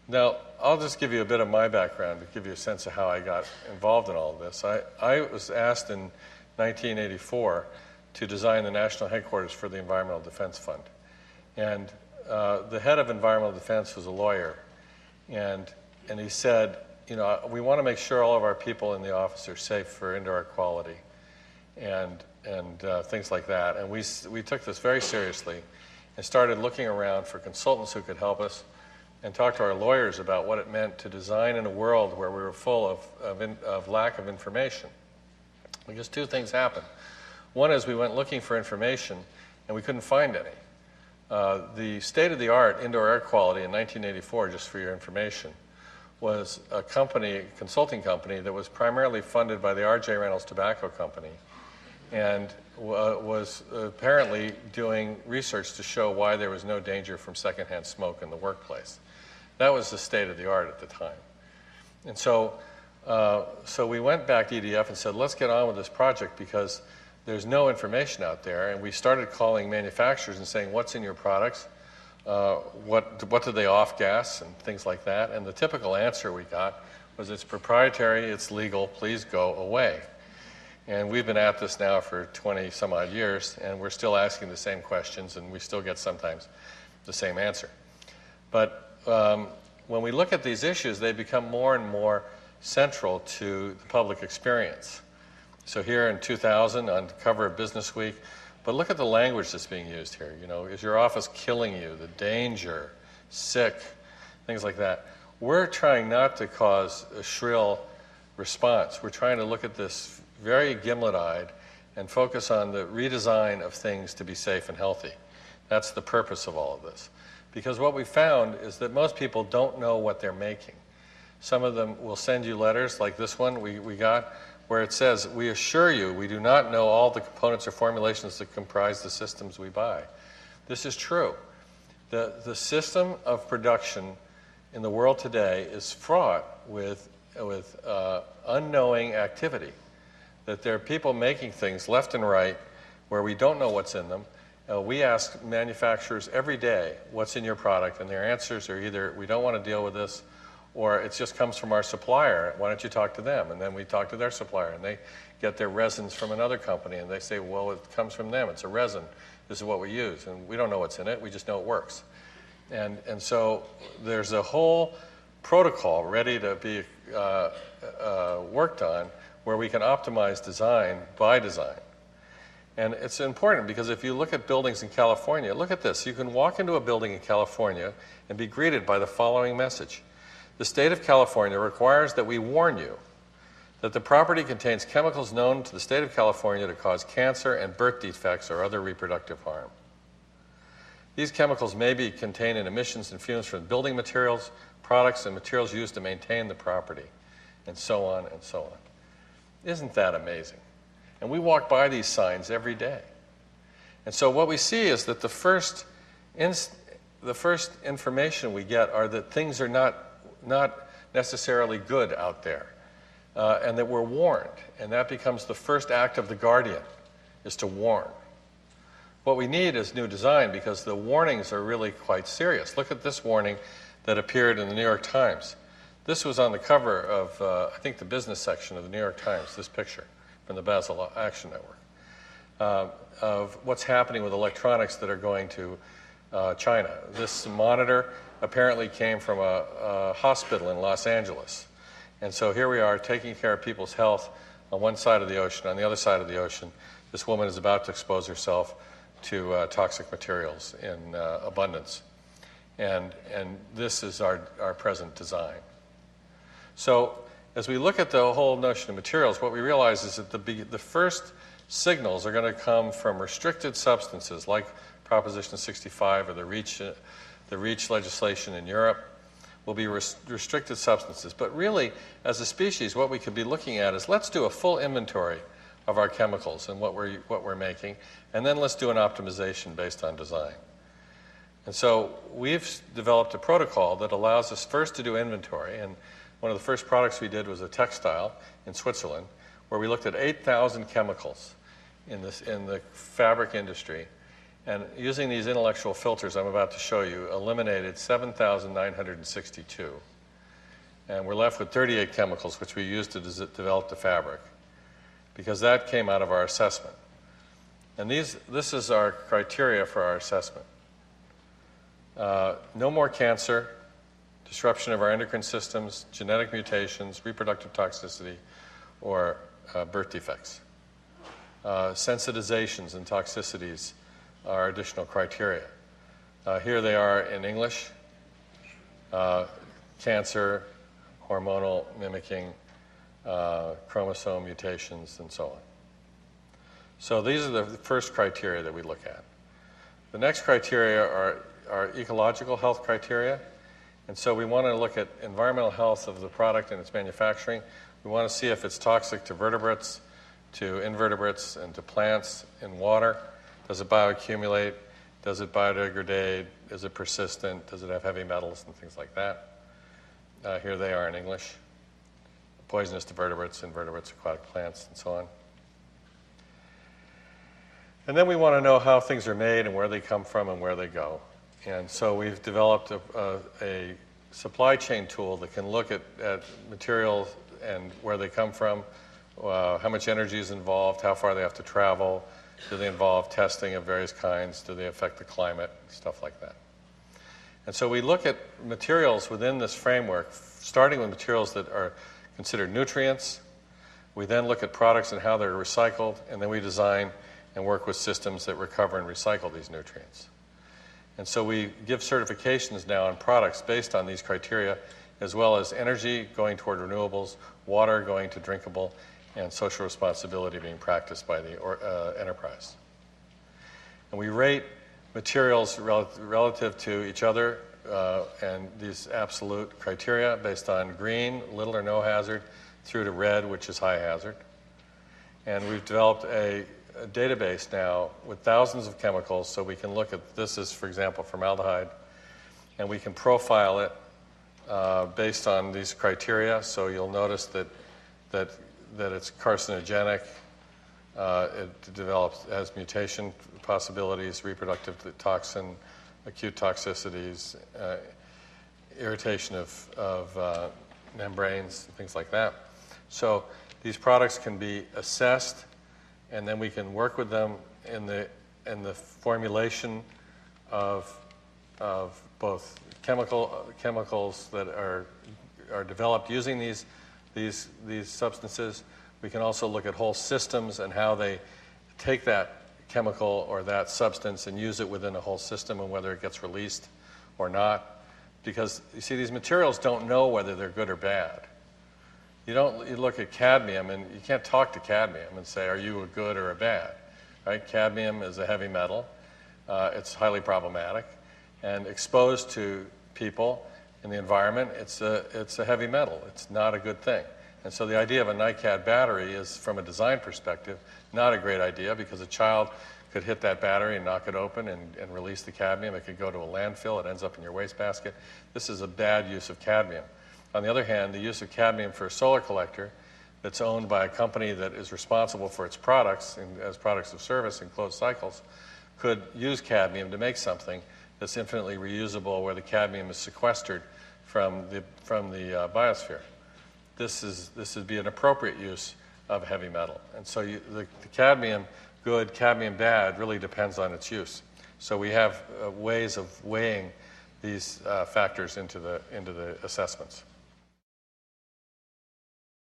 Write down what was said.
Now, I'll just give you a bit of my background to give you a sense of how I got involved in all of this. I was asked in 1984 to design the national headquarters for the Environmental Defense Fund. And the head of Environmental Defense was a lawyer. And he said, we want to make sure all of our people in the office are safe for indoor air quality and things like that. And we took this very seriously and started looking around for consultants who could help us and talk to our lawyers about what it meant to design in a world where we were full of lack of information. Because two things happened. One is we went looking for information and we couldn't find any. The state-of-the-art indoor air quality in 1984, just for your information, was a consulting company that was primarily funded by the R.J. Reynolds Tobacco Company and was apparently doing research to show why there was no danger from secondhand smoke in the workplace. That was the state-of-the-art at the time. And so we went back to EDF and said, let's get on with this project because there's no information out there. And we started calling manufacturers and saying, what's in your products? What do they off-gas and things like that? And the typical answer we got was, it's proprietary, it's legal, please go away. And we've been at this now for 20 some odd years, and we're still asking the same questions, and we still get sometimes the same answer. But when we look at these issues, they become more and more central to the public experience. So here in 2000, on the cover of Business Week, but look at the language that's being used here. Is your office killing you? The danger, sick, things like that. We're trying not to cause a shrill response. We're trying to look at this very gimlet-eyed and focus on the redesign of things to be safe and healthy. That's the purpose of all of this. Because what we found is that most people don't know what they're making. Some of them will send you letters like this one we got, where it says, we assure you we do not know all the components or formulations that comprise the systems we buy. This is true. The system of production in the world today is fraught with unknowing activity. That there are people making things left and right where we don't know what's in them. We ask manufacturers every day, what's in your product? And their answers are either, we don't want to deal with this, or it just comes from our supplier. Why don't you talk to them? And then we talk to their supplier, and they get their resins from another company, and they say, well, it comes from them. It's a resin. This is what we use. And we don't know what's in it. We just know it works. And so there's a whole protocol ready to be worked on where we can optimize design by design. And it's important because if you look at buildings in California, look at this. You can walk into a building in California and be greeted by the following message. The state of California requires that we warn you that the property contains chemicals known to the state of California to cause cancer and birth defects or other reproductive harm. These chemicals may be contained in emissions and fumes from building materials, products, and materials used to maintain the property, and so on and so on. Isn't that amazing? And we walk by these signs every day. And so what we see is that the first information we get are that things are not necessarily good out there, and that we're warned. And that becomes the first act of the guardian, is to warn. What we need is new design because the warnings are really quite serious. Look at this warning that appeared in the New York Times. This was on the cover of, I think, the business section of the New York Times, this picture from the Basel Action Network, of what's happening with electronics that are going to China. This monitor apparently came from a hospital in Los Angeles. And so here we are taking care of people's health on one side of the ocean. On the other side of the ocean, this woman is about to expose herself to toxic materials in abundance. And this is our present design. So as we look at the whole notion of materials, what we realize is that the first signals are going to come from restricted substances like Proposition 65 or the REACH legislation in Europe will be restricted substances. But really, as a species, what we could be looking at is let's do a full inventory of our chemicals and what we're making, and then let's do an optimization based on design. And so we've developed a protocol that allows us first to do inventory, and one of the first products we did was a textile in Switzerland, where we looked at 8,000 chemicals in the fabric industry, And using these intellectual filters I'm about to show you, eliminated 7,962. And we're left with 38 chemicals, which we used to develop the fabric, because that came out of our assessment. And this is our criteria for our assessment. No more cancer, disruption of our endocrine systems, genetic mutations, reproductive toxicity, or birth defects. Sensitizations and toxicities are additional criteria. Here they are in English: cancer, hormonal mimicking, chromosome mutations, and so on. So these are the first criteria that we look at. The next criteria are ecological health criteria. And so we want to look at environmental health of the product and its manufacturing. We want to see if it's toxic to vertebrates, to invertebrates, and to plants in water. Does it bioaccumulate? Does it biodegrade? Is it persistent? Does it have heavy metals and things like that? Here they are in English: poisonous to vertebrates, invertebrates, aquatic plants, and so on. And then we want to know how things are made and where they come from and where they go. And so we've developed a supply chain tool that can look at materials and where they come from, how much energy is involved, how far they have to travel, do they involve testing of various kinds, do they affect the climate, stuff like that. And so we look at materials within this framework, starting with materials that are considered nutrients. We then look at products and how they're recycled, and then we design and work with systems that recover and recycle these nutrients. And so we give certifications now on products based on these criteria, as well as energy going toward renewables, water going to drinkable, and social responsibility being practiced by the enterprise. And we rate materials relative to each other and these absolute criteria based on green, little or no hazard, through to red, which is high hazard. And we've developed a database now with thousands of chemicals, so we can look at this is, for example, formaldehyde, and we can profile it based on these criteria. So you'll notice that it's carcinogenic, it has mutation possibilities, reproductive toxin, acute toxicities, irritation of membranes, things like that. So these products can be assessed, and then we can work with them in the formulation of both chemicals that are developed using these substances. We can also look at whole systems and how they take that chemical or that substance and use it within a whole system, and whether it gets released or not. Because you see, these materials don't know whether they're good or bad. You look at cadmium, and you can't talk to cadmium and say, are you a good or a bad? Right? Cadmium is a heavy metal. It's highly problematic, and exposed to people in the environment, it's a heavy metal. It's not a good thing. And so the idea of a NiCad battery is, from a design perspective, not a great idea, because a child could hit that battery and knock it open and release the cadmium. It could go to a landfill. It ends up in your wastebasket. This is a bad use of cadmium. On the other hand, the use of cadmium for a solar collector that's owned by a company that is responsible for its products as products of service in closed cycles could use cadmium to make something that's infinitely reusable, where the cadmium is sequestered from the biosphere. This would be an appropriate use of heavy metal. And so the cadmium good, cadmium bad really depends on its use. So we have ways of weighing these factors into the assessments.